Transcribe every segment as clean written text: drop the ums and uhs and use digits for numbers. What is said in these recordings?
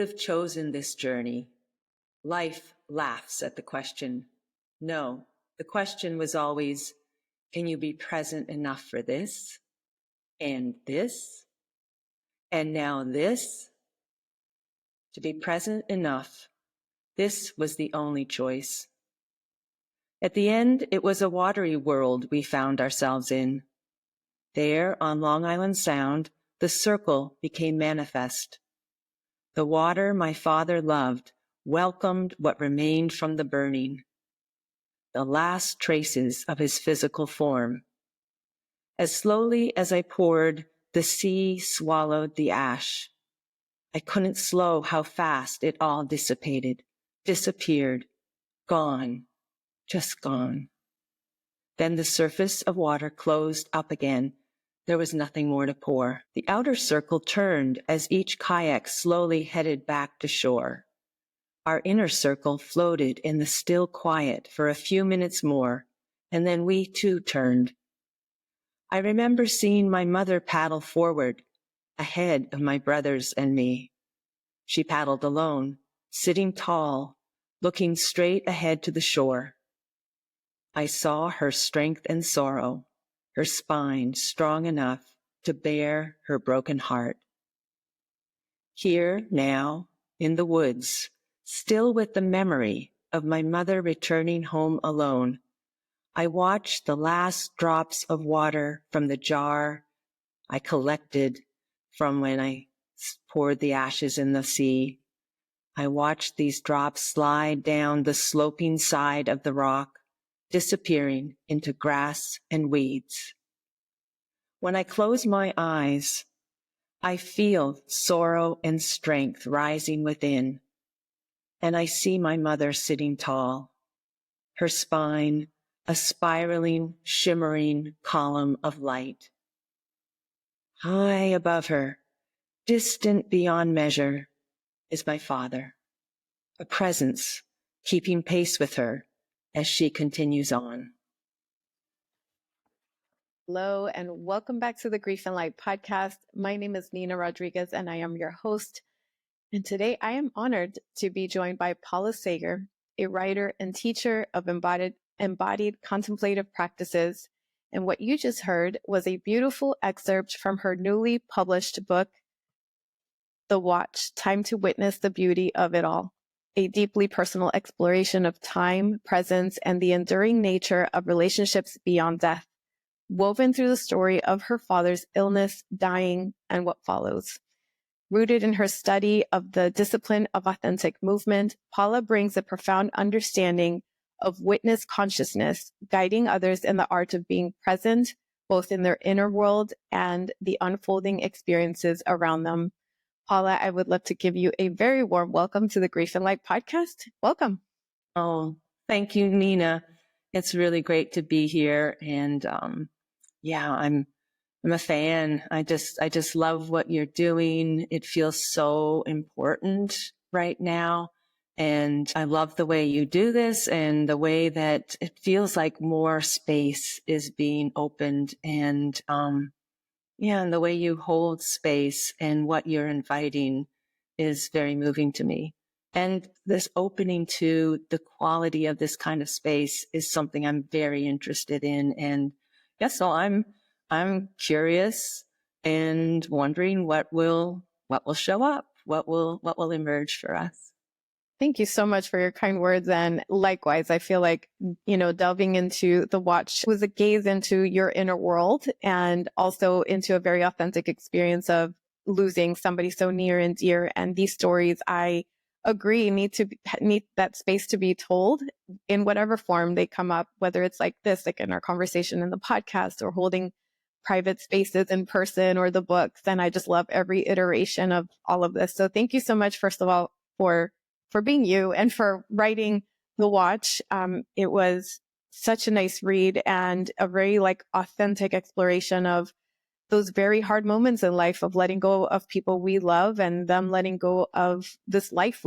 have chosen this journey? Life laughs at the question. No, the question was always, can you be present enough for this? And this? And now this? To be present enough, this was the only choice. At the end, it was a watery world we found ourselves in. There, on Long Island Sound, the circle became manifest. The water my father loved welcomed what remained from the burning, the last traces of his physical form. As slowly as I poured, the sea swallowed the ash. I couldn't slow how fast it all dissipated, disappeared, gone, just gone. Then the surface of water closed up again. There was nothing more to pour. The outer circle turned as each kayak slowly headed back to shore. Our inner circle floated in the still quiet for a few minutes more, and then we too turned. I remember seeing my mother paddle forward, ahead of my brothers and me. She paddled alone, sitting tall, looking straight ahead to the shore. I saw her strength and sorrow, her spine strong enough to bear her broken heart. Here now, in the woods, still with the memory of my mother returning home alone, I watched the last drops of water from the jar I collected from when I poured the ashes in the sea. I watched these drops slide down the sloping side of the rock, disappearing into grass and weeds. When I close my eyes, I feel sorrow and strength rising within, and I see my mother sitting tall, her spine a spiraling, shimmering column of light. High above her, distant beyond measure, is my father, a presence keeping pace with her as she continues on. Hello, and welcome back to the Grief and Light podcast. My name is Nina Rodriguez, and I am your host. And today I am honored to be joined by Paula Sager, a writer and teacher of embodied contemplative practices. And what you just heard was a beautiful excerpt from her newly published book, The Watch, Time to Witness the Beauty of It All, a deeply personal exploration of time, presence, and the enduring nature of relationships beyond death, woven through the story of her father's illness, dying, and what follows. Rooted in her study of the discipline of authentic movement, Paula brings a profound understanding of witness consciousness, guiding others in the art of being present, both in their inner world and the unfolding experiences around them. Paula, I would love to give you a very warm welcome to the Grief and Light podcast. Welcome. Oh, thank you, Nina. It's really great to be here. And I'm a fan. I just love what you're doing. It feels so important right now. And I love the way you do this and the way that it feels like more space is being opened and the way you hold space and what you're inviting is very moving to me. And this opening to the quality of this kind of space is something I'm very interested in. And so I'm curious and wondering what will show up, what will emerge for us. Thank you so much for your kind words. And likewise, I feel like, delving into The Watch was a gaze into your inner world and also into a very authentic experience of losing somebody so near and dear. And these stories, I agree, need that space to be told in whatever form they come up, whether it's like this, like in our conversation in the podcast, or holding private spaces in person, or the books. And I just love every iteration of all of this. So thank you so much, first of all, for being you and for writing The Watch. It was such a nice read and a very authentic exploration of those very hard moments in life of letting go of people we love and them letting go of this life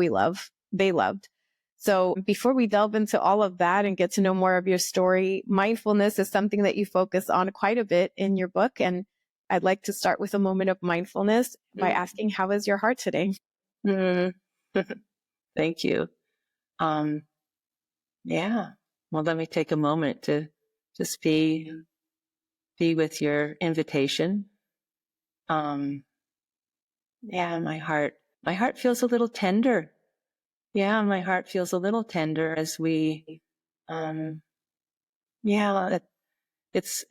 they loved. So before we delve into all of that and get to know more of your story, mindfulness is something that you focus on quite a bit in your book. And I'd like to start with a moment of mindfulness by asking, how is your heart today? Thank you. Yeah. Well, let me take a moment to just be with your invitation. Yeah, my heart feels a little tender. Yeah, my heart feels a little tender as we, yeah,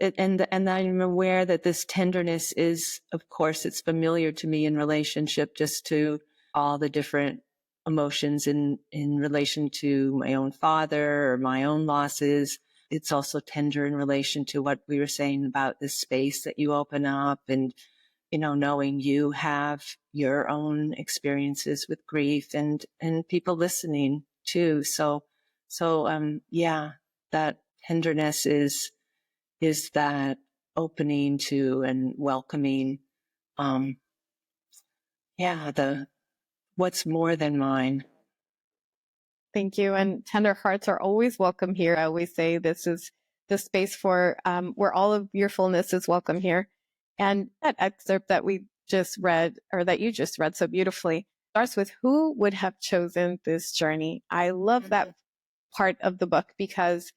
and I'm aware that this tenderness is, of course, it's familiar to me in relationship just to all the different emotions in relation to my own father or my own losses. It's also tender in relation to what we were saying about this space that you open up, and knowing you have your own experiences with grief, and people listening too. So yeah, that tenderness is that opening to and welcoming, the what's more than mine. Thank you. And tender hearts are always welcome here. I always say this is the space for where all of your fullness is welcome here. And that excerpt that we just read, or that you just read so beautifully, starts with who would have chosen this journey. I love that part of the book because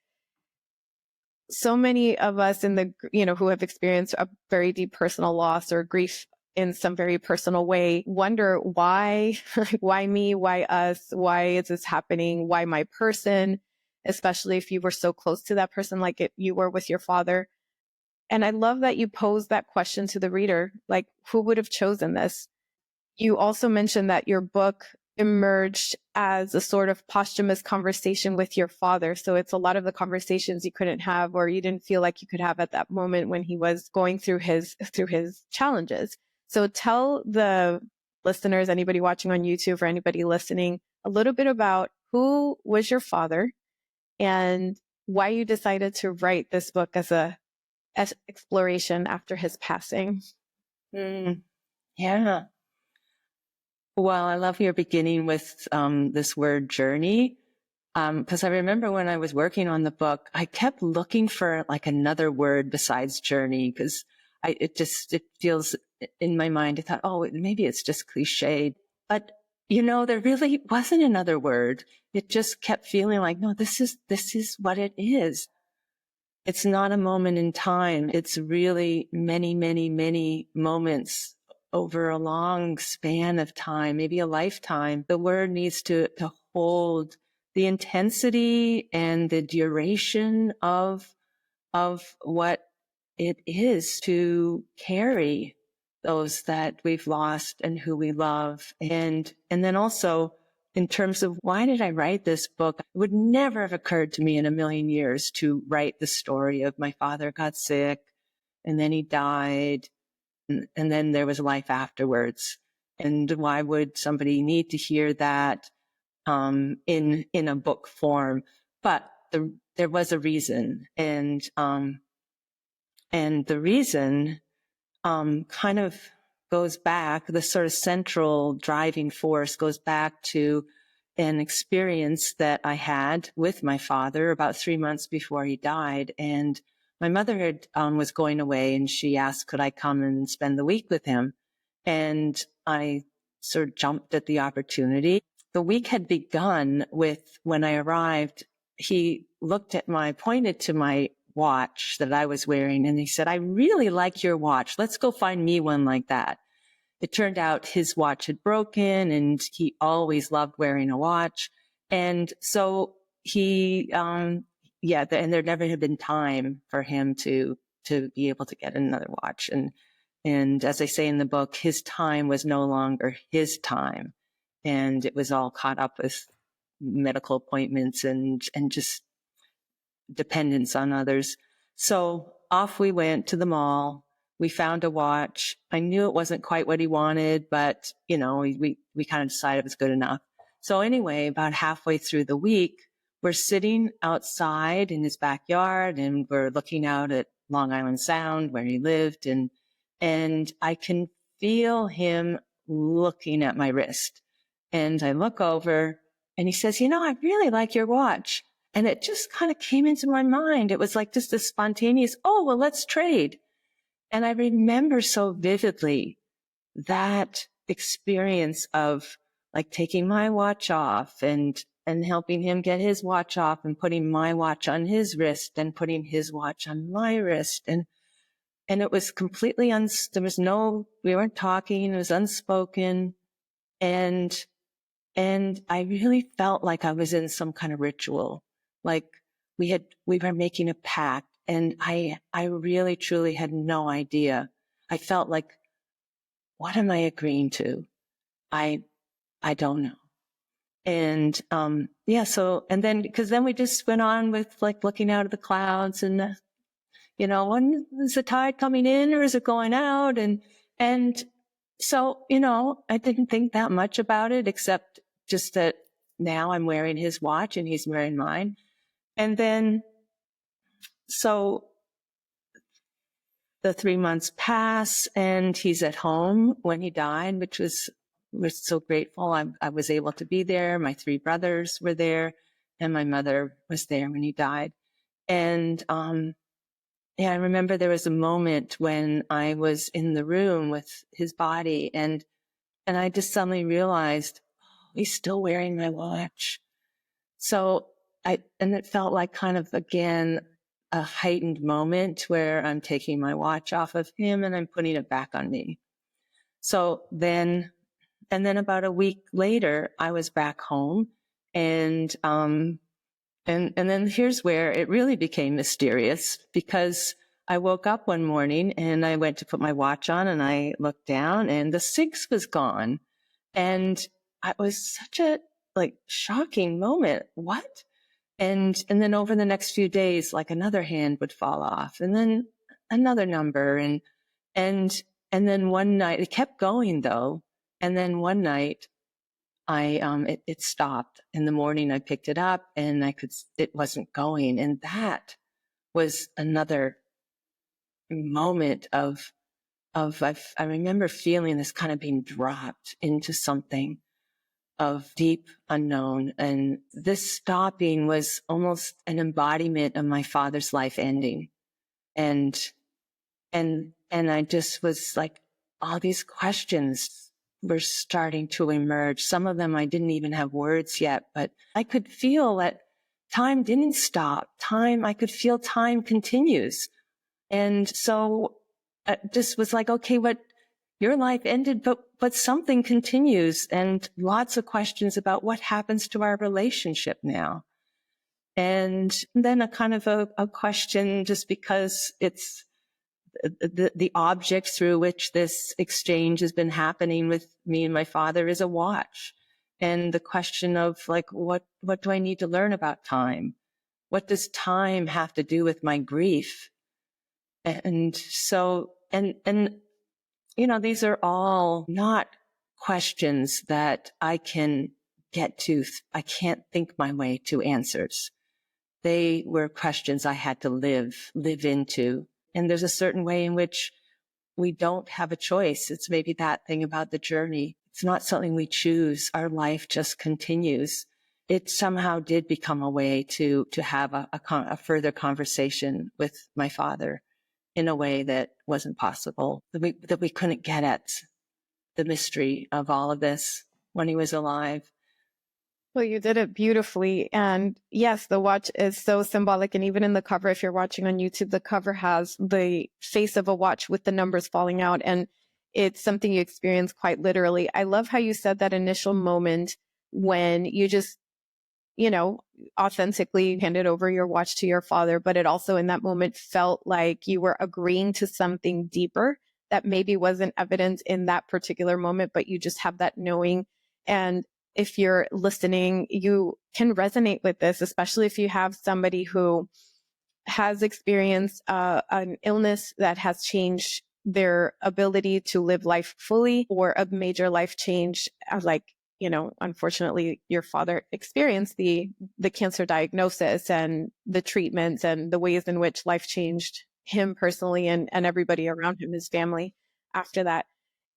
so many of us in the, who have experienced a very deep personal loss or grief in some very personal way, wonder why, why me, why us, why is this happening, why my person, especially if you were so close to that person like you were with your father. And I love that you pose that question to the reader, like, who would have chosen this? You also mentioned that your book emerged as a sort of posthumous conversation with your father. So it's a lot of the conversations you couldn't have, or you didn't feel like you could have at that moment when he was going through his challenges. So tell the listeners, anybody watching on YouTube or anybody listening, a little bit about who was your father and why you decided to write this book as exploration after his passing. Yeah. Well, I love your beginning with this word journey, because I remember when I was working on the book, I kept looking for like another word besides journey, because it feels in my mind, I thought, oh, maybe it's just cliched. But, there really wasn't another word. It just kept feeling like, no, this is what it is. It's not a moment in time. It's really many, many, many moments over a long span of time, maybe a lifetime. The word needs to hold the intensity and the duration of what it is to carry those that we've lost and who we love. And then also, in terms of why did I write this book, it would never have occurred to me in a million years to write the story of my father got sick and then he died, and then there was life afterwards. And why would somebody need to hear that in a book form? But there was a reason, and the reason kind of goes back, the sort of central driving force goes back to an experience that I had with my father about 3 months before he died. And my mother had, was going away, and she asked, could I come and spend the week with him? And I sort of jumped at the opportunity. The week had begun with, when I arrived, he pointed to my watch that I was wearing, and he said, I really like your watch. Let's go find me one like that. It turned out his watch had broken, and he always loved wearing a watch. And so he, and there never had been time for him to be able to get another watch. And as I say in the book, his time was no longer his time. And it was all caught up with medical appointments and just dependence on others. So off we went to the mall. We found a watch. I knew it wasn't quite what he wanted, but we kind of decided it was good enough. So anyway, about halfway through the week, we're sitting outside in his backyard, and we're looking out at Long Island Sound where he lived, and I can feel him looking at my wrist. And I look over, and he says, I really like your watch. And it just kind of came into my mind. It was like just a spontaneous, oh, well, let's trade. And I remember so vividly that experience of like taking my watch off and helping him get his watch off and putting my watch on his wrist and putting his watch on my wrist. And it was completely, there was no, we weren't talking, it was unspoken. And I really felt like I was in some kind of ritual, like we were making a pact, and I really truly had no idea. I felt like, what am I agreeing to? I don't know. And, so, and then, because then we just went on with like looking out of the clouds and, when is the tide coming in or is it going out? And so, I didn't think that much about it, except just that now I'm wearing his watch and he's wearing mine. And then, so the 3 months pass and he's at home when he died, which we're so grateful. I was able to be there. My 3 brothers were there and my mother was there when he died. And, I remember there was a moment when I was in the room with his body and I just suddenly realized, he's still wearing my watch. So and it felt like kind of, again, a heightened moment where I'm taking my watch off of him and I'm putting it back on me. So then about a week later, I was back home and then here's where it really became mysterious, because I woke up one morning and I went to put my watch on and I looked down and the 6 was gone. And it was such a shocking moment. What? And then over the next few days, like another hand would fall off and then another number. And then one night, it kept going though. And then one night, it stopped. In the morning, I picked it up and it wasn't going. And that was another moment of I remember feeling this kind of being dropped into something of deep unknown. And this stopping was almost an embodiment of my father's life ending. And I just was like, all these questions were starting to emerge. Some of them I didn't even have words yet, but I could feel that time didn't stop. I could feel time continues. And so I just was like, okay, your life ended, but something continues, and lots of questions about what happens to our relationship now. And then a kind of a question, just because it's the object through which this exchange has been happening with me and my father is a watch. And the question of what do I need to learn about time? What does time have to do with my grief? And so, and these are all not questions that I can get to. I can't think my way to answers. They were questions I had to live into. And there's a certain way in which we don't have a choice. It's maybe that thing about the journey. It's not something we choose. Our life just continues. It somehow did become a way to have a further conversation with my father in a way that wasn't possible, that we couldn't get at the mystery of all of this when he was alive. Well, you did it beautifully. And yes, the watch is so symbolic. And even in the cover, if you're watching on YouTube, the cover has the face of a watch with the numbers falling out. And it's something you experience quite literally. I love how you said that initial moment when you just, authentically handed over your watch to your father, but it also in that moment felt like you were agreeing to something deeper that maybe wasn't evident in that particular moment, but you just have that knowing. And if you're listening, you can resonate with this, especially if you have somebody who has experienced an illness that has changed their ability to live life fully, or a major life change, unfortunately, your father experienced the cancer diagnosis and the treatments and the ways in which life changed him personally and everybody around him, his family, after that.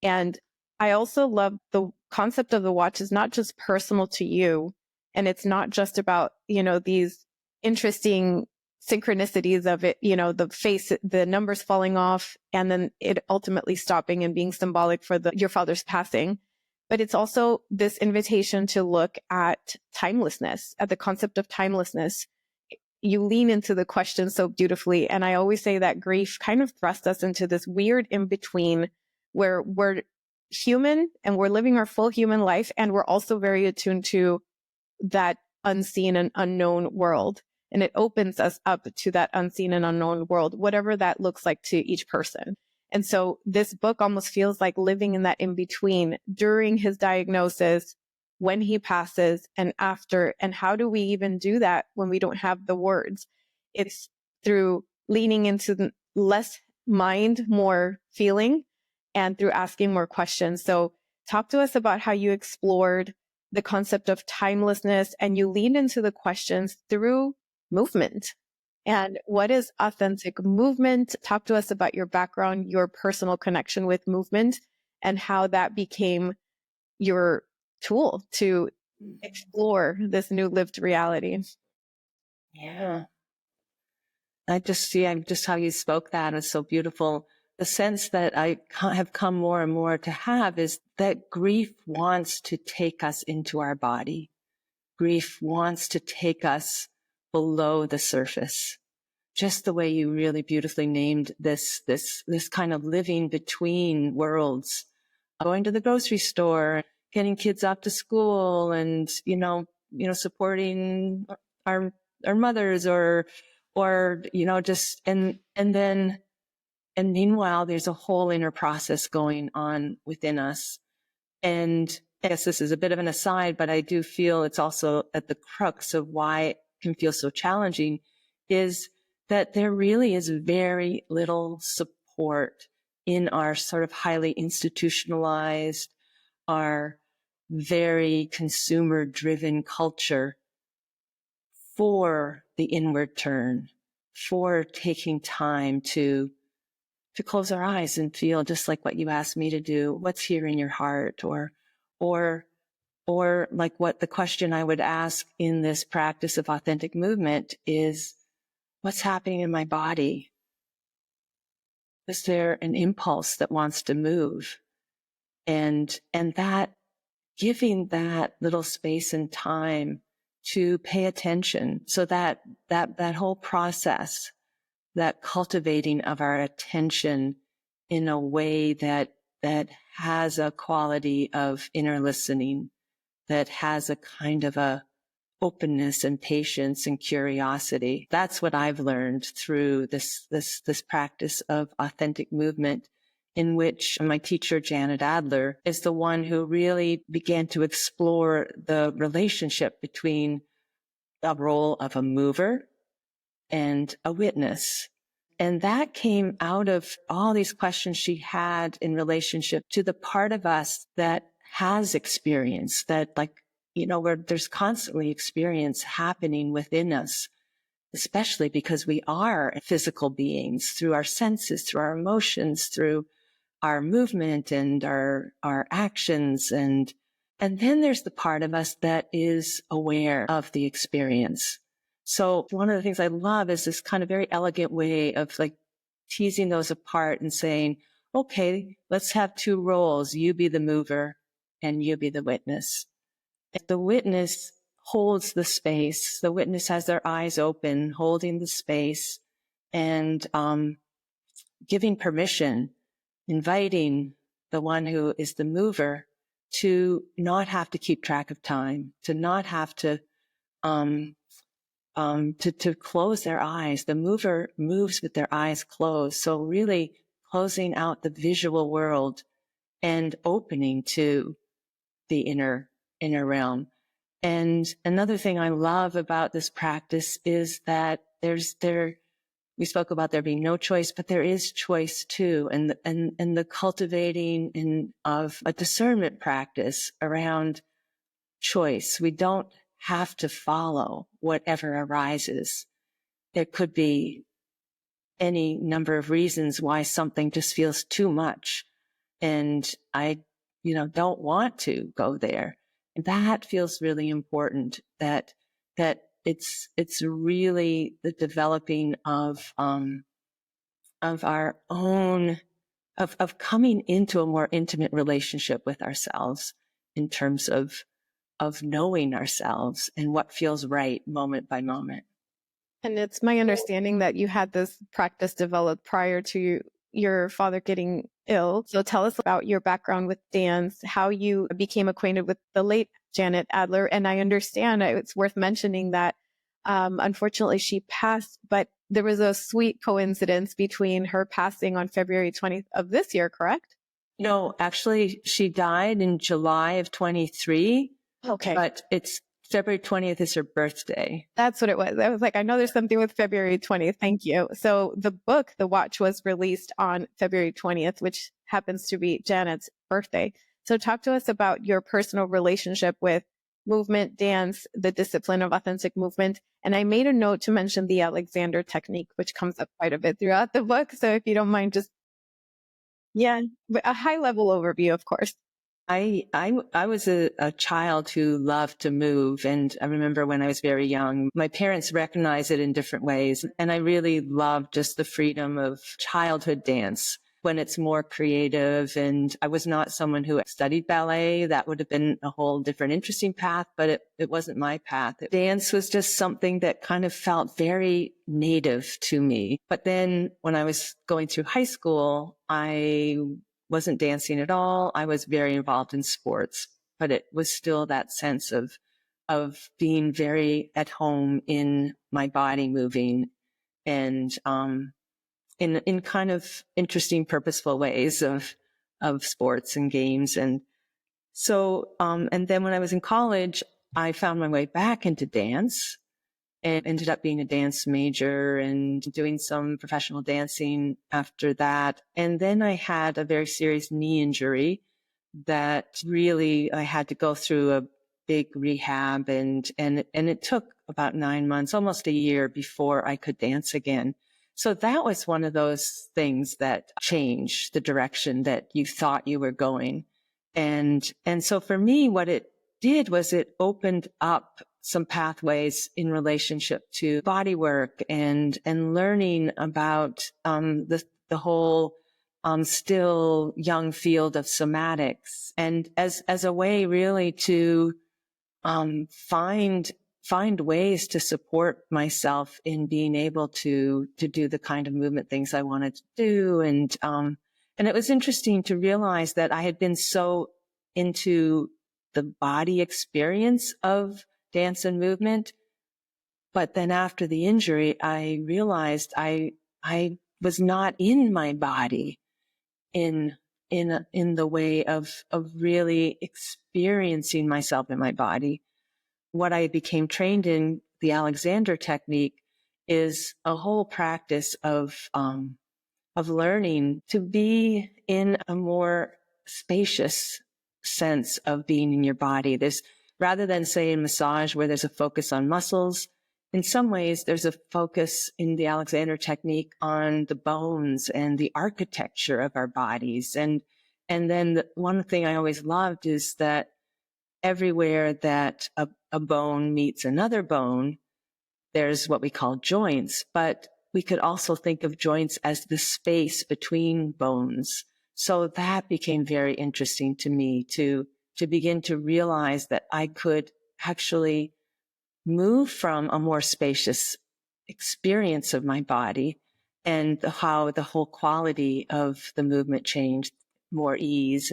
And I also love the concept of the watch is not just personal to you, and it's not just about, these interesting synchronicities of it, the numbers falling off, and then it ultimately stopping and being symbolic for your father's passing. but it's also this invitation to look at timelessness, at the concept of timelessness. You lean into the question so beautifully. And I always say that grief kind of thrusts us into this weird in between where we're human and we're living our full human life. And we're also very attuned to that unseen and unknown world. And it opens us up to that unseen and unknown world, whatever that looks like to each person. And so this book almost feels like living in that in between during his diagnosis, when he passes, and after. And how do we even do that when we don't have the words? It's through leaning into less mind, more feeling, and through asking more questions. So talk to us about how you explored the concept of timelessness and you leaned into the questions through movement. And what is authentic movement? Talk to us about your background, your personal connection with movement, and how that became your tool to explore this new lived reality. Yeah. Just how you spoke that is so beautiful. The sense that I have come more and more to have is that grief wants to take us into our body. Grief wants to take us below the surface. Just the way you really beautifully named this kind of living between worlds, going to the grocery store, getting kids off to school, and supporting our mothers or just and meanwhile there's a whole inner process going on within us. And I guess this is a bit of an aside, but I do feel it's also at the crux of why it can feel so challenging is that there really is very little support in our sort of highly institutionalized, our very consumer-driven culture for the inward turn, for taking time to close our eyes and feel just like what you asked me to do, what's here in your heart, or like what the question I would ask in this practice of authentic movement is, what's happening in my body? Is there an impulse that wants to move? And that giving that little space and time to pay attention, so that whole process, that cultivating of our attention in a way that has a quality of inner listening, that has a kind of a openness and patience and curiosity. That's what I've learned through this practice of authentic movement, in which my teacher, Janet Adler, is the one who really began to explore the relationship between the role of a mover and a witness. And that came out of all these questions she had in relationship to the part of us that has experience, that where there's constantly experience happening within us, especially because we are physical beings through our senses, through our emotions, through our movement and our actions. And then there's the part of us that is aware of the experience. So one of the things I love is this kind of very elegant way of teasing those apart and saying, okay, let's have two roles. You be the mover and you be the witness. If the witness holds the space, the witness has their eyes open, holding the space and giving permission, inviting the one who is the mover to not have to keep track of time, to not have to close their eyes. The mover moves with their eyes closed. So really closing out the visual world and opening to the inner realm. And another thing I love about this practice is that we spoke about there being no choice, but there is choice too. And the cultivating of a discernment practice around choice. We don't have to follow whatever arises. There could be any number of reasons why something just feels too much. And I, don't want to go there. And that feels really important, that it's really the developing of our own, of coming into a more intimate relationship with ourselves in terms of knowing ourselves and what feels right moment by moment. And it's my understanding that you had this practice developed prior to your father getting ill. So tell us about your background with dance, how you became acquainted with the late Janet Adler. And I understand it's worth mentioning that unfortunately she passed, but there was a sweet coincidence between her passing on February 20th of this year, correct? No, actually, she died in July of 23. Okay. But it's February 20th is her birthday. That's what it was. I was like, I know there's something with February 20th. Thank you. So the book, The Watch, was released on February 20th, which happens to be Janet's birthday. So talk to us about your personal relationship with movement, dance, the discipline of authentic movement. And I made a note to mention the Alexander technique, which comes up quite a bit throughout the book. So if you don't mind, just, a high level overview, of course. I was a child who loved to move. And I remember when I was very young, my parents recognized it in different ways. And I really loved just the freedom of childhood dance when it's more creative. And I was not someone who studied ballet. That would have been a whole different interesting path, but it wasn't my path. Dance was just something that kind of felt very native to me. But then when I was going through high school, I wasn't dancing at all. I was very involved in sports, but it was still that sense of being very at home in my body moving and in kind of interesting, purposeful ways of sports and games. And so and then when I was in college, I found my way back into dance and ended up being a dance major and doing some professional dancing after that. And then I had a very serious knee injury that really I had to go through a big rehab and it took about 9 months, almost a year before I could dance again. So that was one of those things that changed the direction that you thought you were going. And so for me, what it did was it opened up some pathways in relationship to body work and learning about the whole still young field of somatics, and as a way really to find ways to support myself in being able to do the kind of movement things I wanted to do. And it was interesting to realize that I had been so into the body experience of dance and movement. But then after the injury, I realized I was not in my body in the way of really experiencing myself in my body. What I became trained in, the Alexander technique, is a whole practice of learning to be in a more spacious sense of being in your body. There's, rather than say in massage where there's a focus on muscles, in some ways there's a focus in the Alexander technique on the bones and the architecture of our bodies. And then one thing I always loved is that everywhere that a bone meets another bone, there's what we call joints, but we could also think of joints as the space between bones. So that became very interesting to me to begin to realize that I could actually move from a more spacious experience of my body and how the whole quality of the movement changed, more ease.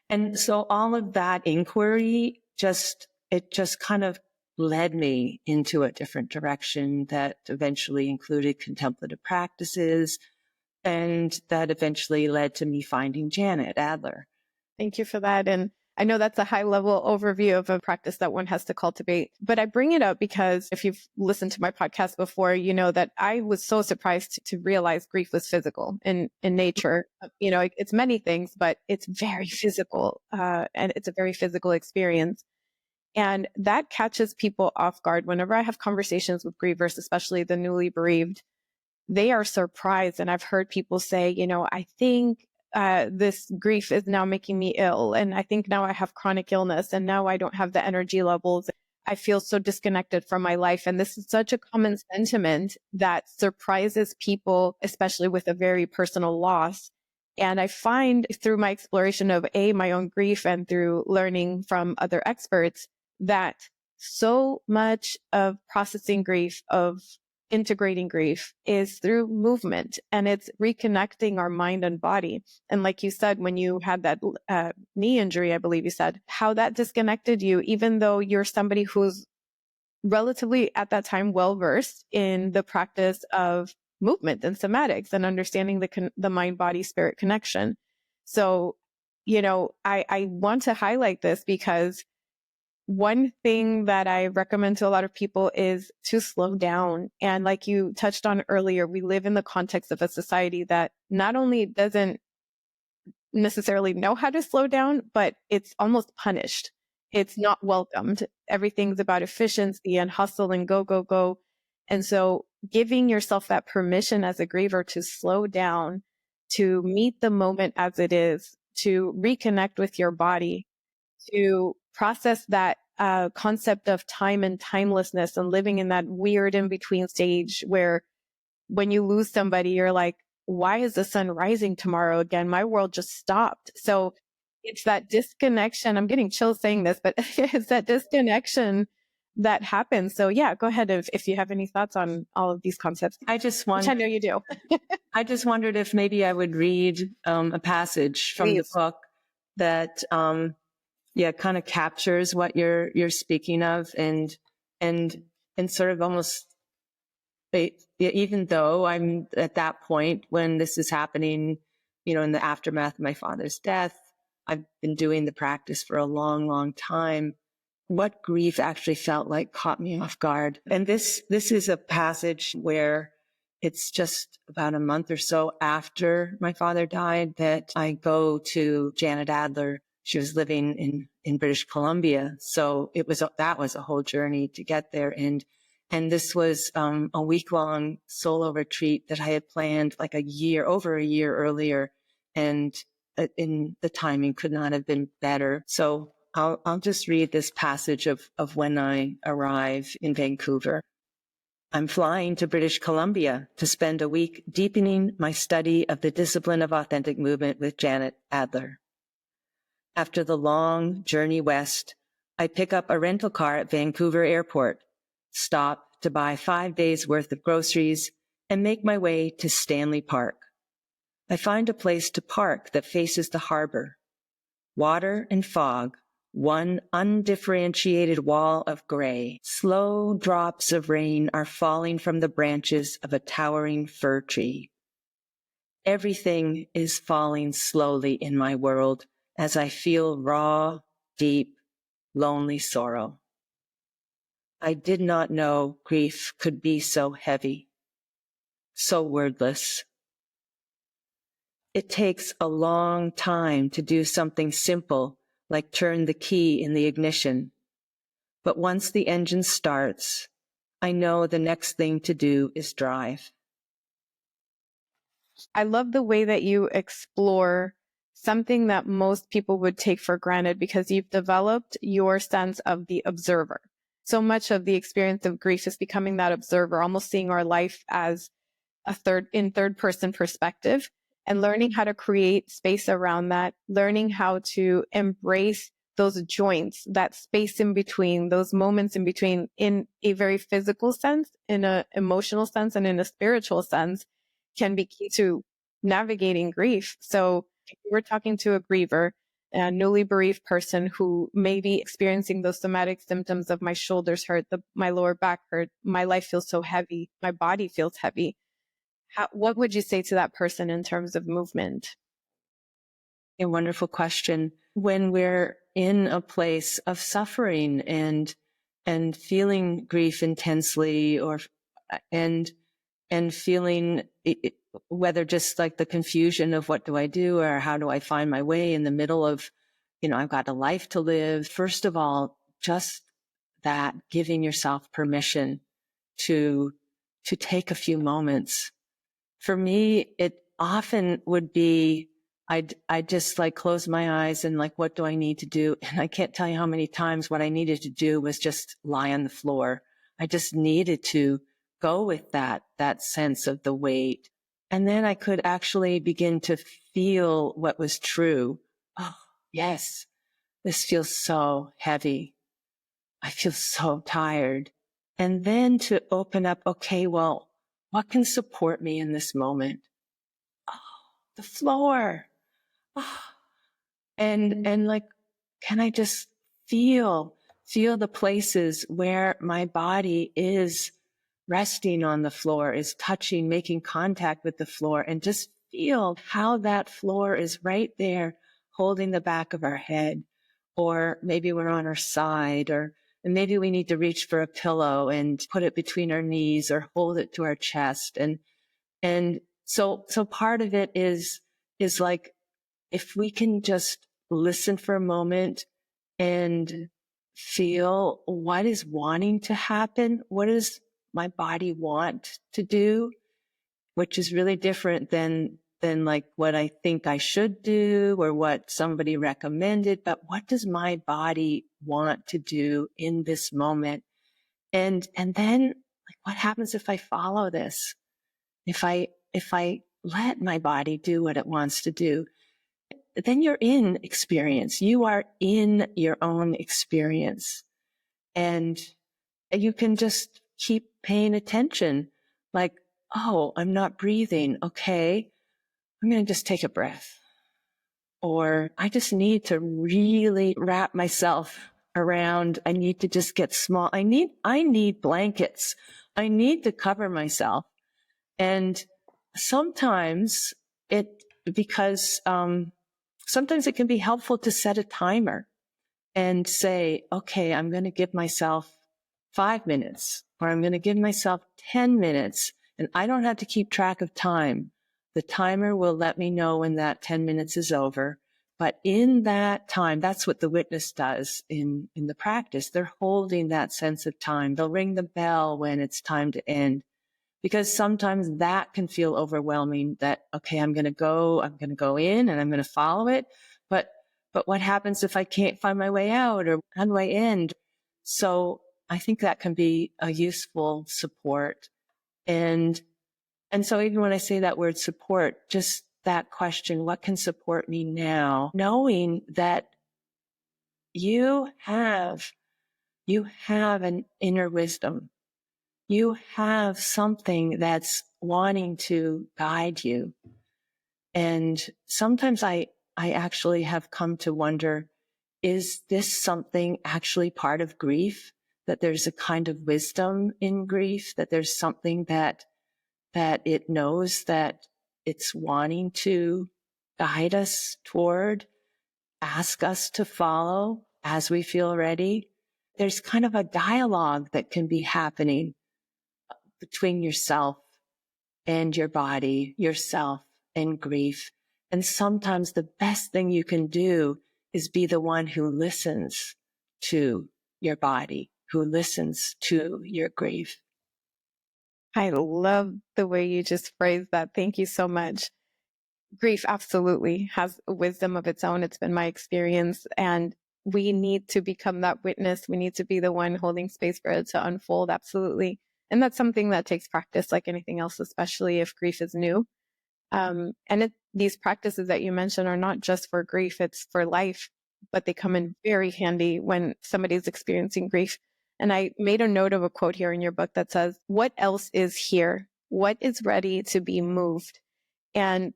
And so all of that inquiry just kind of led me into a different direction that eventually included contemplative practices, and that eventually led to me finding Janet Adler. Thank you for that. And I know that's a high level overview of a practice that one has to cultivate, but I bring it up because if you've listened to my podcast before, you know that I was so surprised to realize grief was physical in nature. You know, it's many things, but it's very physical, and it's a very physical experience. And that catches people off guard. Whenever I have conversations with grievers, especially the newly bereaved, they are surprised. And I've heard people say, you know, I think this grief is now making me ill. And I think now I have chronic illness and now I don't have the energy levels. I feel so disconnected from my life. And this is such a common sentiment that surprises people, especially with a very personal loss. And I find through my exploration of my own grief and through learning from other experts that so much of processing grief, of integrating grief, is through movement, and it's reconnecting our mind and body. And like you said, when you had that knee injury, I believe you said, how that disconnected you, even though you're somebody who's relatively at that time well-versed in the practice of movement and somatics and understanding the mind, body, spirit connection. So, I want to highlight this because one thing that I recommend to a lot of people is to slow down. And like you touched on earlier, we live in the context of a society that not only doesn't necessarily know how to slow down, but it's almost punished. It's not welcomed. Everything's about efficiency and hustle and go, go, go. And so giving yourself that permission as a griever to slow down, to meet the moment as it is, to reconnect with your body, to process that concept of time and timelessness and living in that weird in-between stage where when you lose somebody, you're like, why is the sun rising tomorrow again? My world just stopped. So it's that disconnection. I'm getting chills saying this, but it's that disconnection that happens. So yeah, go ahead if you have any thoughts on all of these concepts. Which I know you do. I just wondered if maybe I would read a passage from Please. the book that kind of captures what you're speaking of, and sort of almost, even though I'm at that point when this is happening, in the aftermath of my father's death, I've been doing the practice for a long, long time. What grief actually felt like caught me off guard. And this is a passage where it's just about a month or so after my father died that I go to Janet Adler. She was living in British Columbia. So that was a whole journey to get there. And this was a week-long solo retreat that I had planned like over a year earlier. And the timing could not have been better. So I'll just read this passage of when I arrive in Vancouver. I'm flying to British Columbia to spend a week deepening my study of the discipline of authentic movement with Janet Adler. After the long journey west, I pick up a rental car at Vancouver Airport, stop to buy 5 days worth of groceries, and make my way to Stanley Park. I find a place to park that faces the harbor. Water and fog, one undifferentiated wall of gray. Slow drops of rain are falling from the branches of a towering fir tree. Everything is falling slowly in my world as I feel raw, deep, lonely sorrow. I did not know grief could be so heavy, so wordless. It takes a long time to do something simple like turn the key in the ignition. But once the engine starts, I know the next thing to do is drive. I love the way that you explore something that most people would take for granted because you've developed your sense of the observer. So much of the experience of grief is becoming that observer, almost seeing our life as third person perspective, and learning how to create space around that, learning how to embrace those joints, that space in between, those moments in between, in a very physical sense, in an emotional sense, and in a spiritual sense, can be key to navigating grief. So if we're talking to a griever, a newly bereaved person who may be experiencing those somatic symptoms of my shoulders hurt, my lower back hurt, my life feels so heavy, my body feels heavy. What would you say to that person in terms of movement? A wonderful question. When we're in a place of suffering and feeling grief intensely, and feeling whether just like the confusion of what do I do or how do I find my way in the middle of, I've got a life to live. First of all, just that, giving yourself permission to take a few moments. For me, it often would be, I'd just like close my eyes and like, what do I need to do? And I can't tell you how many times what I needed to do was just lie on the floor. I just needed to go with that sense of the weight. And then I could actually begin to feel what was true. Oh, yes, this feels so heavy. I feel so tired. And then to open up, okay, well, what can support me in this moment? Oh, the floor. Oh, and like, can I just feel the places where my body is resting on the floor, is touching, making contact with the floor, and just feel how that floor is right there holding the back of our head. Or maybe we're on our side, and maybe we need to reach for a pillow and put it between our knees or hold it to our chest. And so part of it is like, if we can just listen for a moment and feel what is wanting to happen, what does my body want to do, which is really different than like what I think I should do or what somebody recommended, but what does my body want to do in this moment? And then, like, what happens if I follow this? If I let my body do what it wants to do, then you're in experience. You are in your own experience. And you can just keep paying attention. Like, oh, I'm not breathing. Okay, I'm going to just take a breath. Or I just need to really wrap myself around. I need to just get small. I need blankets. I need to cover myself. And sometimes sometimes it can be helpful to set a timer and say, okay, I'm going to give myself 5 minutes, or I'm going to give myself 10 minutes, and I don't have to keep track of time. The timer will let me know when that 10 minutes is over. But in that time, that's what the witness does in the practice. They're holding that sense of time. They'll ring the bell when it's time to end. Because sometimes that can feel overwhelming, that, okay, I'm going to go in and I'm going to follow it. But what happens if I can't find my way out, or how do I end? So I think that can be a useful support. And so even when I say that word support, just that question, what can support me now? Knowing that you have an inner wisdom. You have something that's wanting to guide you. And sometimes I actually have come to wonder, is this something actually part of grief? That there's a kind of wisdom in grief, that there's something that it knows that it's wanting to guide us toward, ask us to follow as we feel ready. There's kind of a dialogue that can be happening between yourself and your body, yourself and grief. And sometimes the best thing you can do is be the one who listens to your body, who listens to your grief. I love the way you just phrased that. Thank you so much. Grief absolutely has a wisdom of its own. It's been my experience, and we need to become that witness. We need to be the one holding space for it to unfold. Absolutely. And that's something that takes practice, like anything else, especially if grief is new. These practices that you mentioned are not just for grief, it's for life, but they come in very handy when somebody's experiencing grief. And I made a note of a quote here in your book that says, "What else is here? What is ready to be moved?" And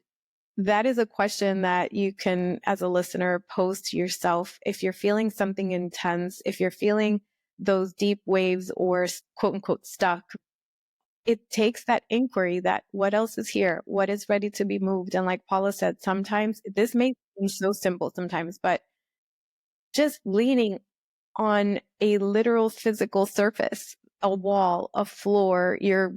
that is a question that you can, as a listener, pose to yourself. If you're feeling something intense, if you're feeling those deep waves or quote unquote stuck, it takes that inquiry that what else is here? What is ready to be moved? And like Paula said, sometimes this may seem so simple sometimes, but just leaning on a literal physical surface, a wall, a floor, your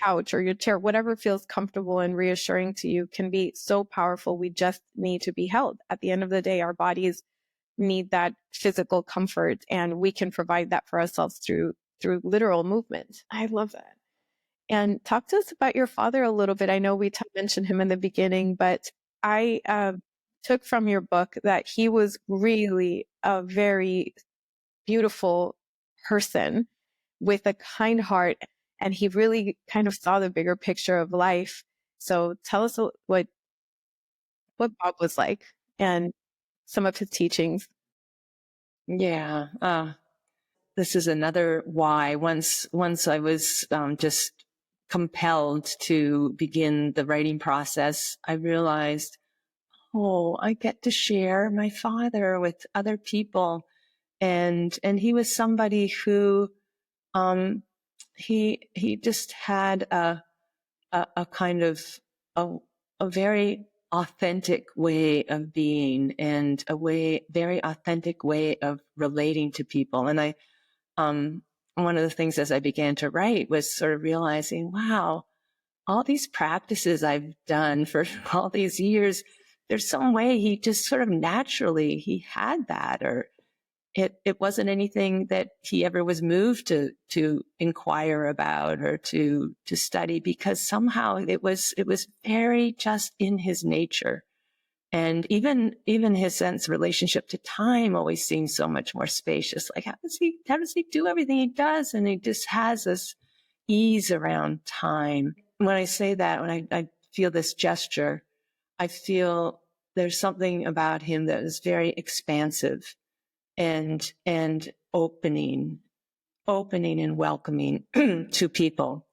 couch or your chair, whatever feels comfortable and reassuring to you can be so powerful. We just need to be held. At the end of the day, our bodies need that physical comfort, and we can provide that for ourselves through literal movement. I love that. And talk to us about your father a little bit. I know we mentioned him in the beginning, but I took from your book that he was really a very beautiful person with a kind heart, and he really kind of saw the bigger picture of life. So tell us what what Bob was like and some of his teachings. Yeah. This is another why. Once I was just compelled to begin the writing process, I realized, oh, I get to share my father with other people. And he was somebody who, he just had a kind of a very authentic way of being, and very authentic way of relating to people. And one of the things as I began to write was sort of realizing, wow, all these practices I've done for all these years, there's some way he just sort of naturally, he had that, or it wasn't anything that he ever was moved to inquire about or to study, because somehow it was very just in his nature. And even his sense relationship to time always seems so much more spacious. Like, how does he do everything he does? And he just has this ease around time. When I say that, when I feel this gesture, I feel there's something about him that is very expansive and opening and welcoming to people,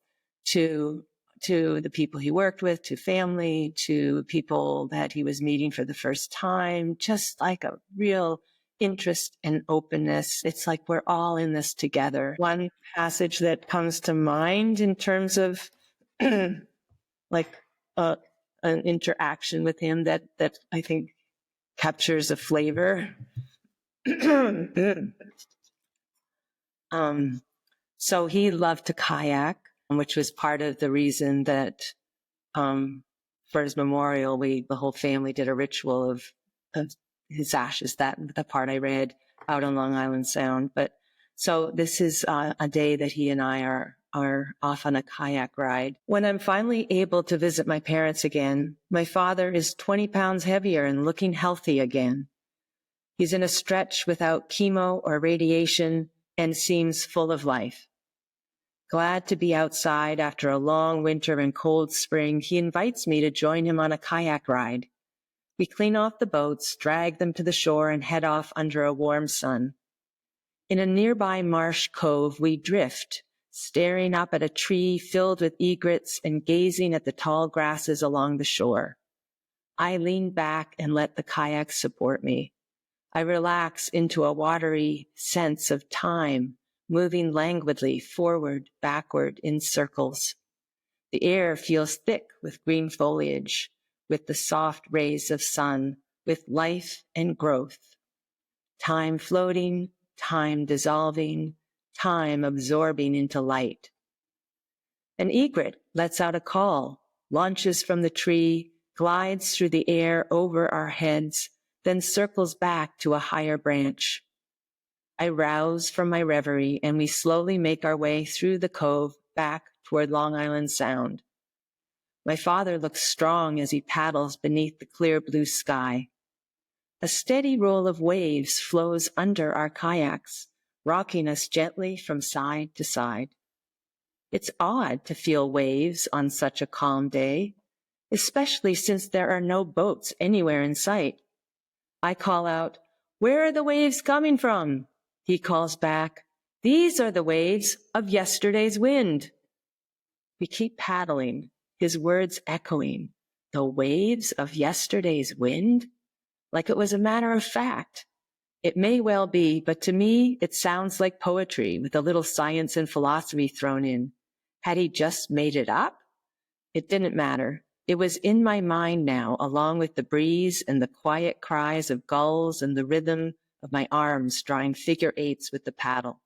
to the people he worked with, to family, to people that he was meeting for the first time, just like a real interest and openness. It's like we're all in this together. One passage that comes to mind in terms of like an interaction with him that I think captures a flavor. So he loved to kayak, which was part of the reason that for his memorial, the whole family did a ritual of his ashes, that the part I read, out on Long Island Sound. But so this is a day that he and I are off on a kayak ride. When I'm finally able to visit my parents again, my father is 20 pounds heavier and looking healthy again. He's in a stretch without chemo or radiation and seems full of life. Glad to be outside after a long winter and cold spring, he invites me to join him on a kayak ride. We clean off the boats, drag them to the shore, and head off under a warm sun. In a nearby marsh cove, we drift, staring up at a tree filled with egrets and gazing at the tall grasses along the shore. I lean back and let the kayak support me. I relax into a watery sense of time, moving languidly forward, backward in circles. The air feels thick with green foliage, with the soft rays of sun, with life and growth. Time floating, time dissolving, time absorbing into light. An egret lets out a call, launches from the tree, glides through the air over our heads, then circles back to a higher branch. I rouse from my reverie, and we slowly make our way through the cove back toward Long Island Sound. My father looks strong as he paddles beneath the clear blue sky. A steady roll of waves flows under our kayaks, rocking us gently from side to side. It's odd to feel waves on such a calm day, especially since there are no boats anywhere in sight. I call out, "Where are the waves coming from?" He calls back, "These are the waves of yesterday's wind." We keep paddling, his words echoing, "The waves of yesterday's wind?" Like it was a matter of fact. It may well be, but to me, it sounds like poetry with a little science and philosophy thrown in. Had he just made it up? It didn't matter. It was in my mind now, along with the breeze and the quiet cries of gulls and the rhythm of my arms drawing figure eights with the paddle.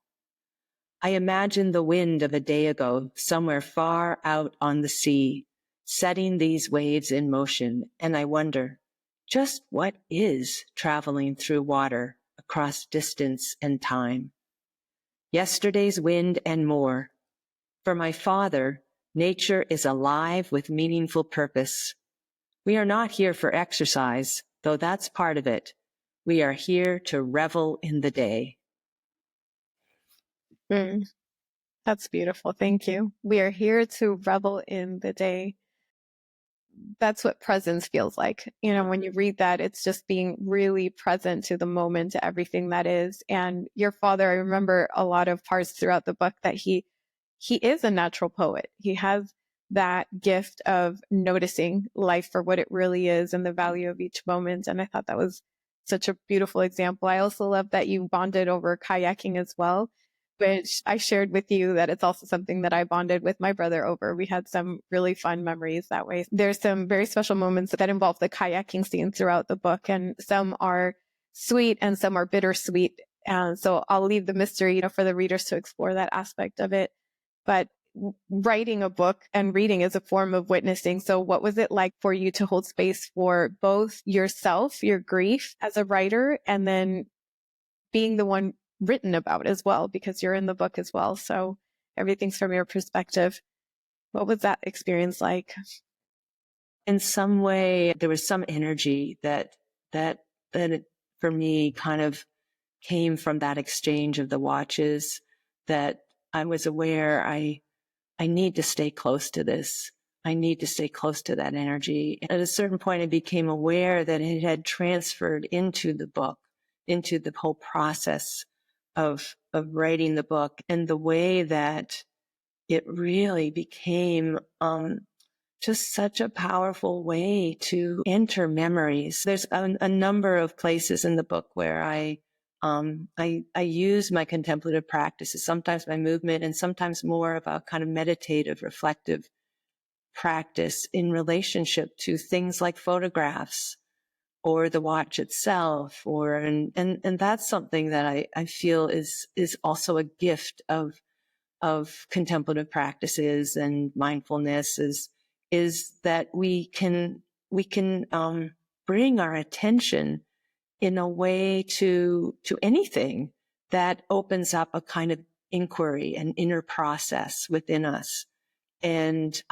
I imagine the wind of a day ago, somewhere far out on the sea, setting these waves in motion, and I wonder, just what is traveling through water across distance and time? Yesterday's wind and more. For my father, nature is alive with meaningful purpose. We are not here for exercise, though that's part of it. We are here to revel in the day. That's beautiful. Thank you. We are here to revel in the day. that's what presence feels like. When you read that, it's just being really present to the moment, to everything that is. And your father, I remember a lot of parts throughout the book that he is a natural poet. He has that gift of noticing life for what it really is and the value of each moment. And I thought that was such a beautiful example. I also love that you bonded over kayaking as well, which I shared with you that it's also something that I bonded with my brother over. We had some really fun memories that way. There's some very special moments that involve the kayaking scene throughout the book, and some are sweet and some are bittersweet. And so I'll leave the mystery, for the readers to explore that aspect of it. But writing a book and reading is a form of witnessing. So what was it like for you to hold space for both yourself, your grief as a writer, and then being the one written about as well, because you're in the book as well. So everything's from your perspective. What was that experience like? In some way, there was some energy that it, for me, kind of came from that exchange of the watches, that I was aware I need to stay close to this. I need to stay close to that energy. At a certain point, I became aware that it had transferred into the book, into the whole process of writing the book, and the way that it really became just such a powerful way to enter memories. There's a number of places in the book where I use my contemplative practices, sometimes my movement, and sometimes more of a kind of meditative, reflective practice in relationship to things like photographs or the watch itself, and that's something that I feel is also a gift of contemplative practices and mindfulness, is that we can bring our attention in a way to anything that opens up a kind of inquiry, an inner process within us. And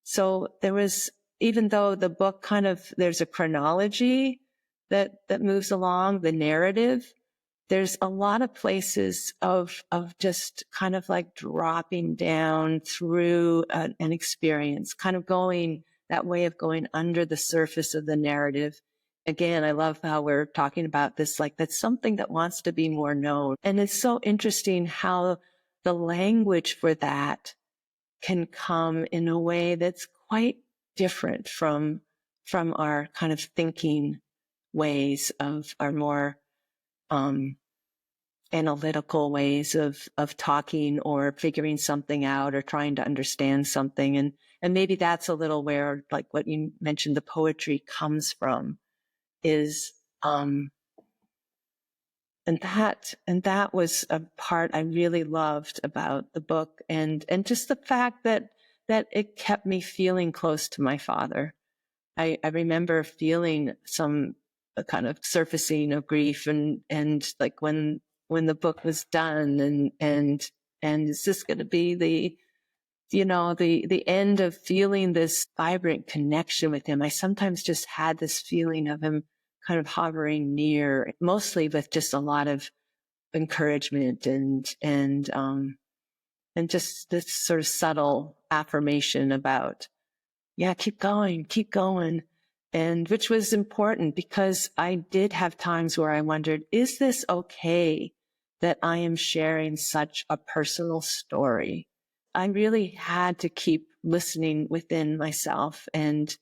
so there was, even though the book there's a chronology that moves along, the narrative, there's a lot of places of just kind of like dropping down through an experience, kind of going that way of going under the surface of the narrative. Again, I love how we're talking about this, like that's something that wants to be more known. And it's so interesting how the language for that can come in a way that's quite different from our kind of thinking ways, of our more analytical ways of talking or figuring something out or trying to understand something. And maybe that's a little where, like what you mentioned, the poetry comes from, is and that was a part I really loved about the book, and just the fact that it kept me feeling close to my father. I remember feeling some kind of surfacing of grief, and like when the book was done, and is this going to be the end of feeling this vibrant connection with him? I sometimes just had this feeling of him kind of hovering near, mostly with just a lot of encouragement and just this sort of subtle affirmation about, yeah, keep going. And which was important, because I did have times where I wondered, is this okay that I am sharing such a personal story? I really had to keep listening within myself, and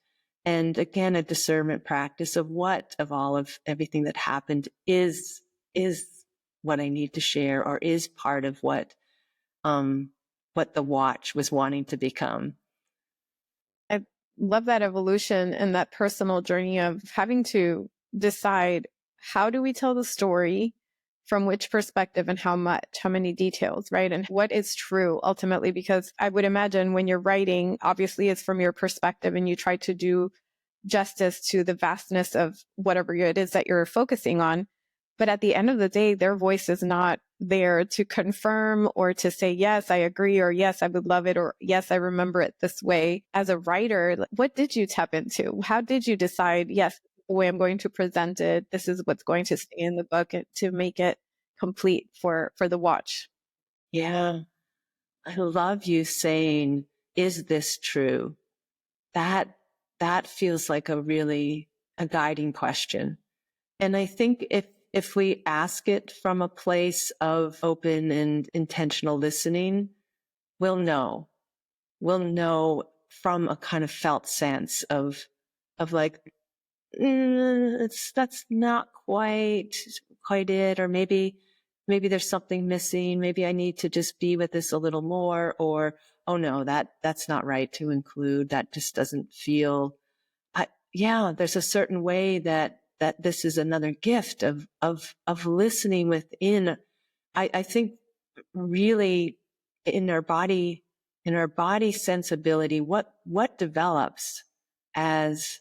again, a discernment practice of what of all of everything that happened is what I need to share, or is part of what the watch was wanting to become. I love that evolution and that personal journey of having to decide, how do we tell the story, from which perspective, and how many details, right? And what is true ultimately, because I would imagine when you're writing, obviously it's from your perspective and you try to do justice to the vastness of whatever it is that you're focusing on. But at the end of the day, their voice is not there to confirm or to say, yes, I agree, or yes, I would love it, or yes, I remember it this way. As a writer, what did you tap into? How did you decide, yes, the way I'm going to present it, this is what's going to stay in the book to make it complete for the watch? Yeah. I love you saying, is this true? That that feels like a guiding question. And I think if we ask it from a place of open and intentional listening, we'll know. We'll know from a kind of felt sense of like, that's not quite it, or maybe there's something missing. Maybe I need to just be with this a little more, or, oh no, that's not right to include. That just doesn't feel, there's a certain way that this is another gift of listening within. I think really in our body sensibility, what develops as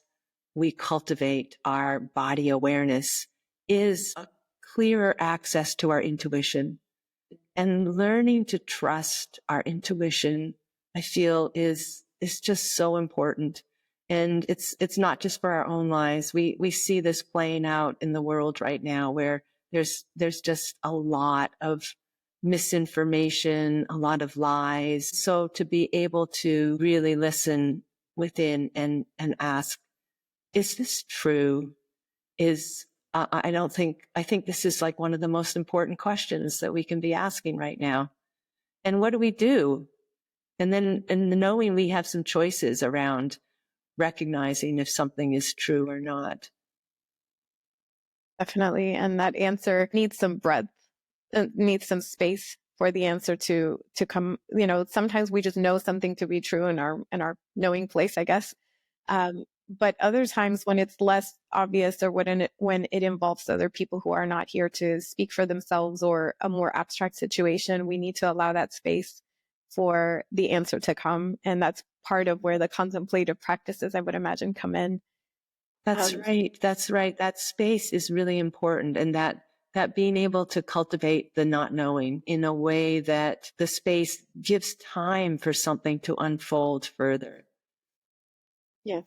we cultivate our body awareness is a clearer access to our intuition. And learning to trust our intuition, I feel, is just so important. And it's not just for our own lives. We see this playing out in the world right now, where there's just a lot of misinformation, a lot of lies. So to be able to really listen within and ask, is this true? I think this is like one of the most important questions that we can be asking right now. And what do we do? And then, and knowing we have some choices around recognizing if something is true or not. Definitely. And that answer needs some breadth, needs some space for the answer to come. Sometimes we just know something to be true in our knowing place, I guess. But other times when it's less obvious, or when it involves other people who are not here to speak for themselves, or a more abstract situation, we need to allow that space for the answer to come. And that's part of where the contemplative practices, I would imagine, come in. That's right. That space is really important. And that being able to cultivate the not knowing in a way that the space gives time for something to unfold further. Yes.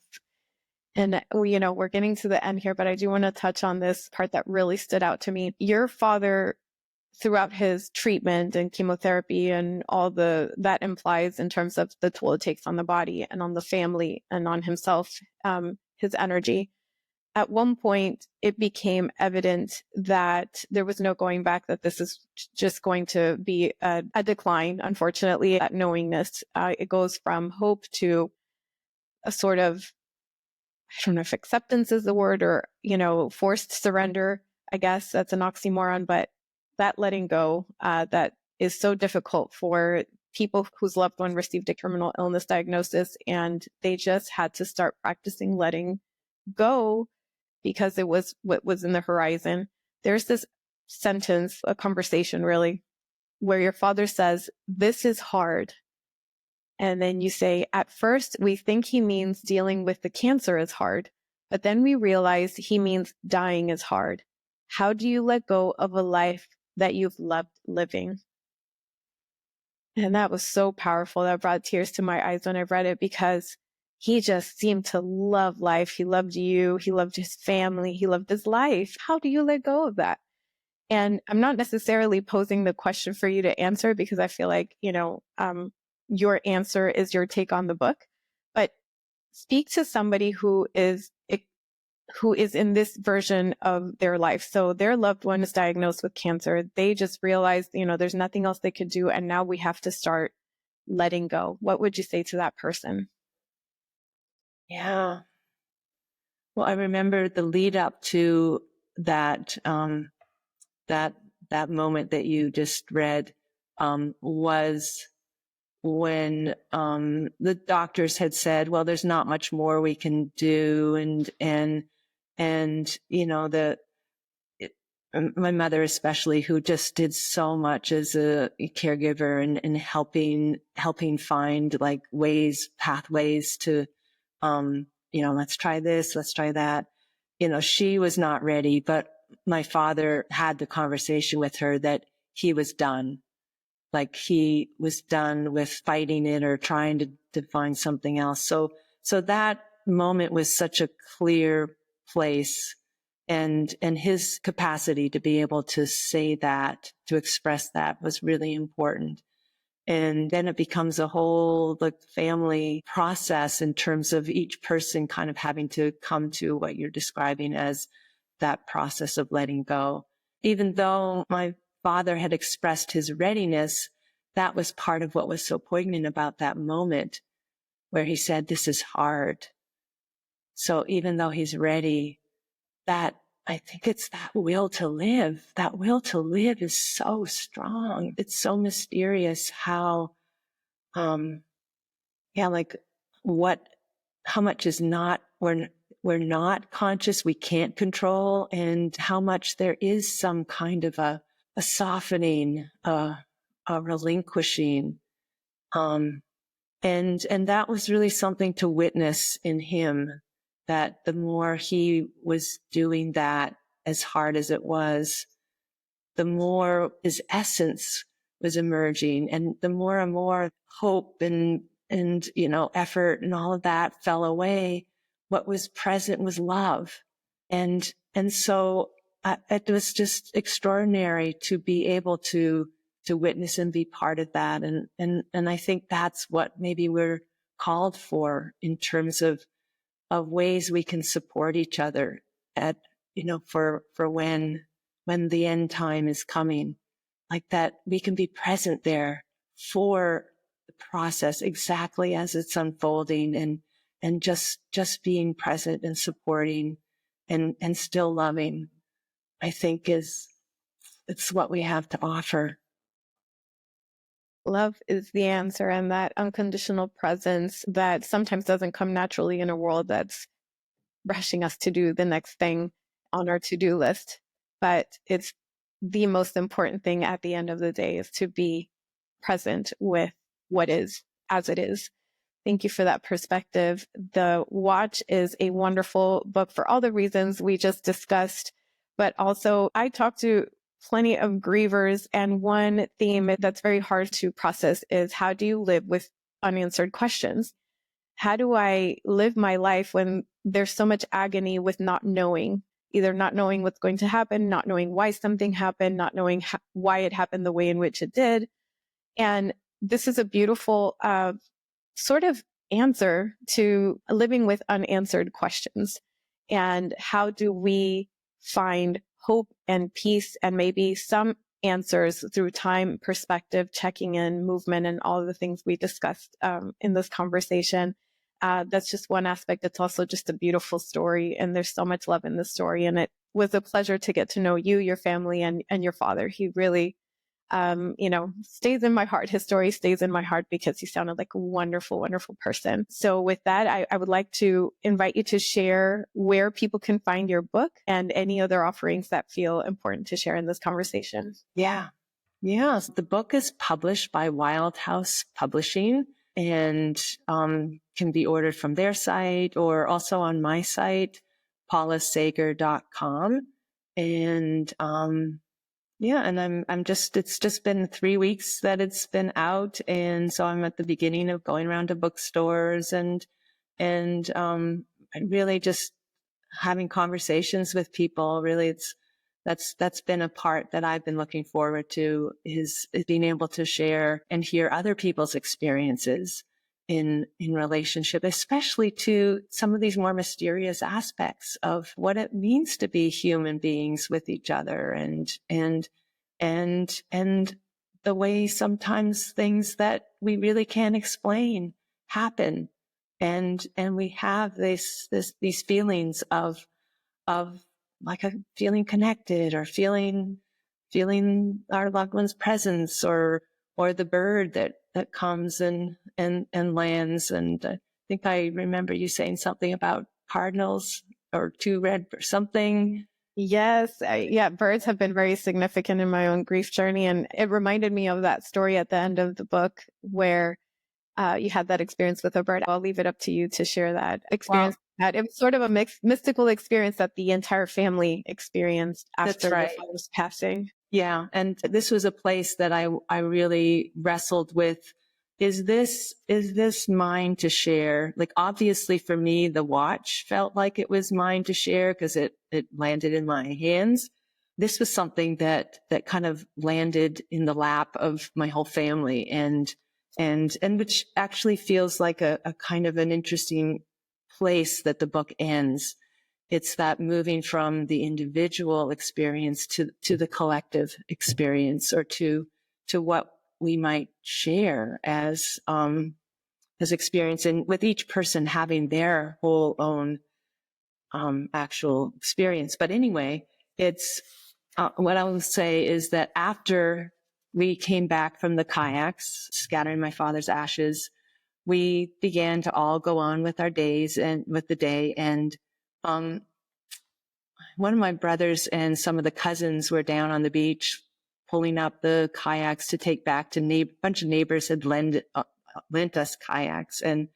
And, we're getting to the end here, but I do want to touch on this part that really stood out to me. Your father, throughout his treatment and chemotherapy and all that implies in terms of the toll it takes on the body and on the family and on himself, his energy. At one point, it became evident that there was no going back, that this is just going to be a decline, unfortunately, that knowingness. It goes from hope to a sort of, I don't know if acceptance is the word, or, forced surrender. I guess that's an oxymoron, but that letting go, that is so difficult for people whose loved one received a terminal illness diagnosis, and they just had to start practicing letting go because it was what was in the horizon. There's this sentence, a conversation really, where your father says, "This is hard." And then you say, "At first, we think he means dealing with the cancer is hard, but then we realize he means dying is hard. How do you let go of a life that you've loved living?" And that was so powerful. That brought tears to my eyes when I read it, because he just seemed to love life. He loved you. He loved his family. He loved his life. How do you let go of that? And I'm not necessarily posing the question for you to answer, because I feel like, your answer is your take on the book, but speak to somebody who is in this version of their life. So their loved one is diagnosed with cancer. They just realized, there's nothing else they could do. And now we have to start letting go. What would you say to that person? Yeah. Well, I remember the lead up to that, that moment that you just read, was when the doctors had said, well, there's not much more we can do. And my mother especially, who just did so much as a caregiver and helping find like pathways to, let's try this, let's try that. She was not ready, but my father had the conversation with her that he was done. Like he was done with fighting it or trying to find something else. So that moment was such a clear place, and his capacity to be able to say that, to express that, was really important. And then it becomes a whole family process in terms of each person kind of having to come to what you're describing as that process of letting go. Even though my father had expressed his readiness, that was part of what was so poignant about that moment where he said, this is hard. So even though he's ready, that I think it's that will to live. That will to live is so strong. It's so mysterious how, how much is not, we're not conscious, we can't control, and how much there is some kind of a softening, a relinquishing. And that was really something to witness in him, that the more he was doing that, as hard as it was, the more his essence was emerging, and the more and more hope and effort and all of that fell away. What was present was love. And so it was just extraordinary to be able to witness and be part of that. And I think that's what maybe we're called for in terms of ways we can support each other at, for when the end time is coming, like that we can be present there for the process exactly as it's unfolding, and just being present and supporting and still loving, I think it's what we have to offer. Love is the answer, and that unconditional presence that sometimes doesn't come naturally in a world that's rushing us to do the next thing on our to-do list. But it's the most important thing at the end of the day, is to be present with what is as it is. Thank you for that perspective. The Watch is a wonderful book for all the reasons we just discussed, but also I talked to plenty of grievers, and one theme that's very hard to process is, how do you live with unanswered questions? How do I live my life when there's so much agony with not knowing, either not knowing what's going to happen, not knowing why something happened, not knowing why it happened the way in which it did? And this is a beautiful sort of answer to living with unanswered questions. And how do we find hope and peace and maybe some answers through time, perspective, checking in, movement, and all of the things we discussed in this conversation. That's just one aspect. It's also just a beautiful story, and there's so much love in the story. And it was a pleasure to get to know you, your family, and your father. He really, stays in my heart. His story stays in my heart because he sounded like a wonderful, wonderful person. So with that, I would like to invite you to share where people can find your book and any other offerings that feel important to share in this conversation. Yeah. The book is published by Wild House Publishing, and can be ordered from their site or also on my site, paulasager.com. And and it's just been 3 weeks that it's been out. And so I'm at the beginning of going around to bookstores and really just having conversations with people. Really, that's been a part that I've been looking forward to, is being able to share and hear other people's experiences in relationship, especially to some of these more mysterious aspects of what it means to be human beings with each other, and the way sometimes things that we really can't explain happen, and we have these feelings of like a feeling connected, or feeling our loved one's presence, or the bird that comes and lands. And I think I remember you saying something about cardinals or two red or something. Yes. Birds have been very significant in my own grief journey. And it reminded me of that story at the end of the book where you had that experience with a bird. I'll leave it up to you to share that experience. Wow. It was sort of a mystical experience that the entire family experienced after the father's passing. Yeah. And this was a place that I really wrestled with. Is this mine to share? Like, obviously for me, the watch felt like it was mine to share because it landed in my hands. this was something that kind of landed in the lap of my whole family, and which actually feels like a kind of an interesting place that the book ends. It's that moving from the individual experience to the collective experience, or to what we might share as experience, and with each person having their whole own actual experience. But anyway, it's what I will say is that after we came back from the kayaks, scattering my father's ashes, we began to all go on with our days and with the day. And one of my brothers and some of the cousins were down on the beach pulling up the kayaks to take back to a bunch of neighbors had lent us kayaks. And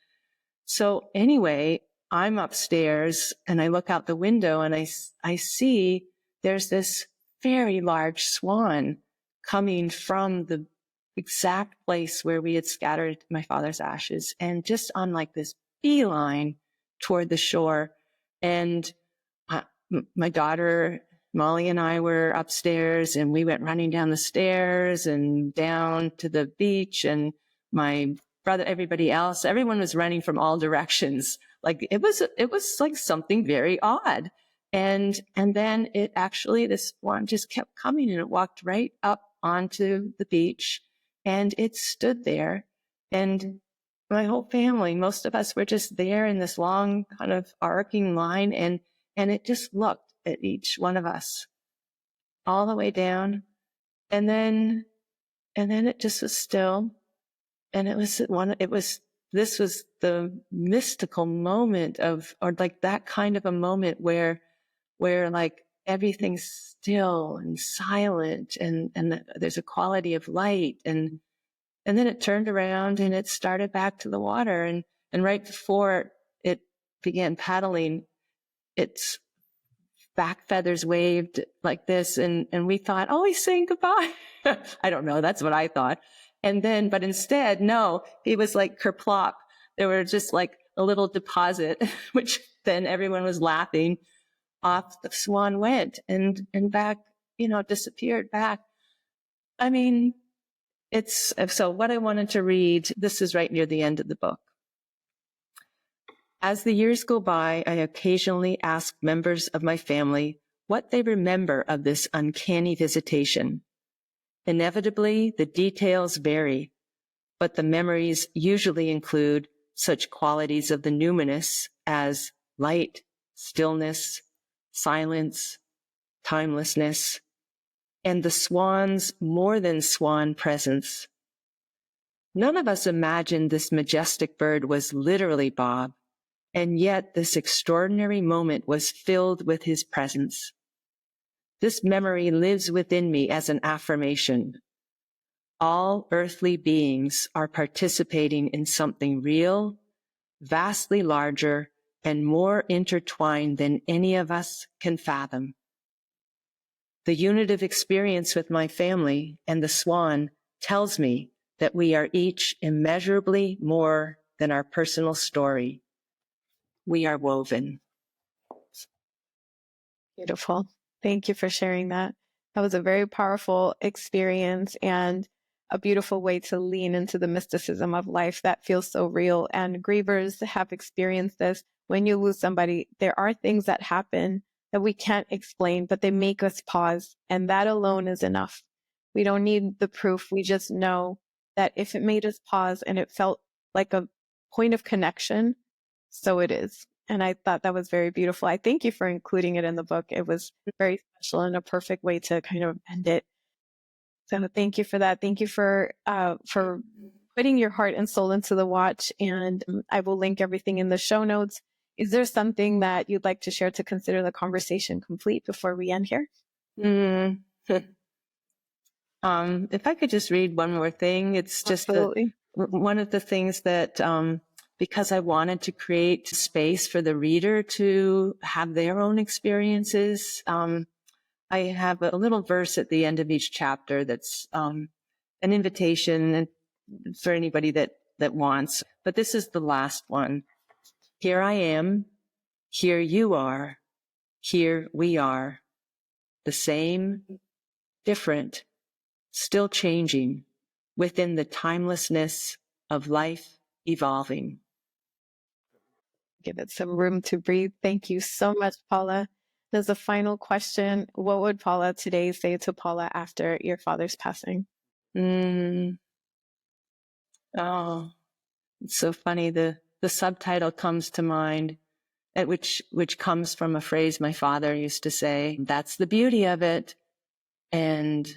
so anyway, I'm upstairs and I look out the window and I see there's this very large swan coming from the exact place where we had scattered my father's ashes, and just on like this beeline toward the shore. And my daughter Molly and I were upstairs, and we went running down the stairs and down to the beach, and my brother, everyone was running from all directions. Like it was like something very odd. And then this one just kept coming, and it walked right up onto the beach, and it stood there. And my whole family, most of us were just there in this long kind of arcing line, and it just looked at each one of us all the way down. And then it just was still. And this was the mystical moment or like that kind of a moment where like everything's still and silent, and there's a quality of light. And then it turned around and it started back to the water. And right before it began paddling, its back feathers waved like this. And we thought, oh, he's saying goodbye. I don't know. That's what I thought. But instead, no, he was like kerplop. There were just like a little deposit, which then everyone was laughing. Off the swan went and back, disappeared back. I mean, so what I wanted to read, this is right near the end of the book. As the years go by, I occasionally ask members of my family what they remember of this uncanny visitation. Inevitably, the details vary, but the memories usually include such qualities of the numinous as light, stillness, silence, timelessness, and the swan's more than swan presence. None of us imagined this majestic bird was literally Bob, and yet this extraordinary moment was filled with his presence. This memory lives within me as an affirmation. All earthly beings are participating in something real, vastly larger, and more intertwined than any of us can fathom. The unit of experience with my family and the swan tells me that we are each immeasurably more than our personal story. We are woven. Beautiful. Thank you for sharing that. That was a very powerful experience and a beautiful way to lean into the mysticism of life that feels so real. And grievers have experienced this. When you lose somebody, there are things that happen that we can't explain, but they make us pause. And that alone is enough. We don't need the proof. We just know that if it made us pause and it felt like a point of connection, so it is. And I thought that was very beautiful. I thank you for including it in the book. It was very special and a perfect way to kind of end it. So thank you for that. Thank you for putting your heart and soul into the watch. And I will link everything in the show notes. Is there something that you'd like to share to consider the conversation complete before we end here? If I could just read one more thing, it's just one of the things that, because I wanted to create space for the reader to have their own experiences, I have a little verse at the end of each chapter that's an invitation for anybody that wants. But this is the last one. Here I am, here you are, here we are. the same, different, still changing within the timelessness of life evolving. Give it some room to breathe. Thank you so much, Paula. As a final question, what would Paula today say to Paula after your father's passing? Oh, it's so funny. The subtitle comes to mind, which comes from a phrase my father used to say, that's the beauty of it. And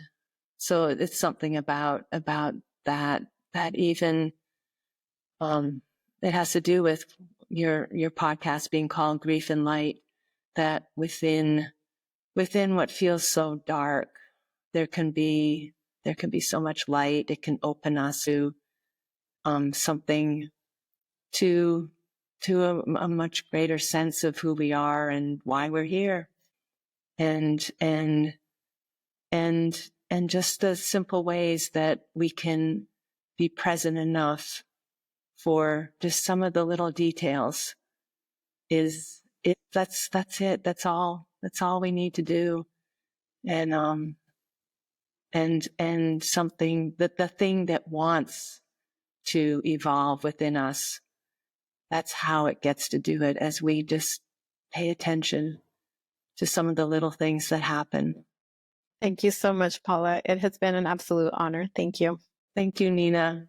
so it's something about that even, it has to do with your podcast being called Grief and Light, that within what feels so dark, there can be so much light. It can open us to something, to a much greater sense of who we are and why we're here, and just the simple ways that we can be present enough for just some of the little details. That's it. That's all we need to do. And something that the thing that wants to evolve within us, that's how it gets to do it, as we just pay attention to some of the little things that happen. Thank you so much, Paula. It has been an absolute honor. Thank you. Thank you, Nina.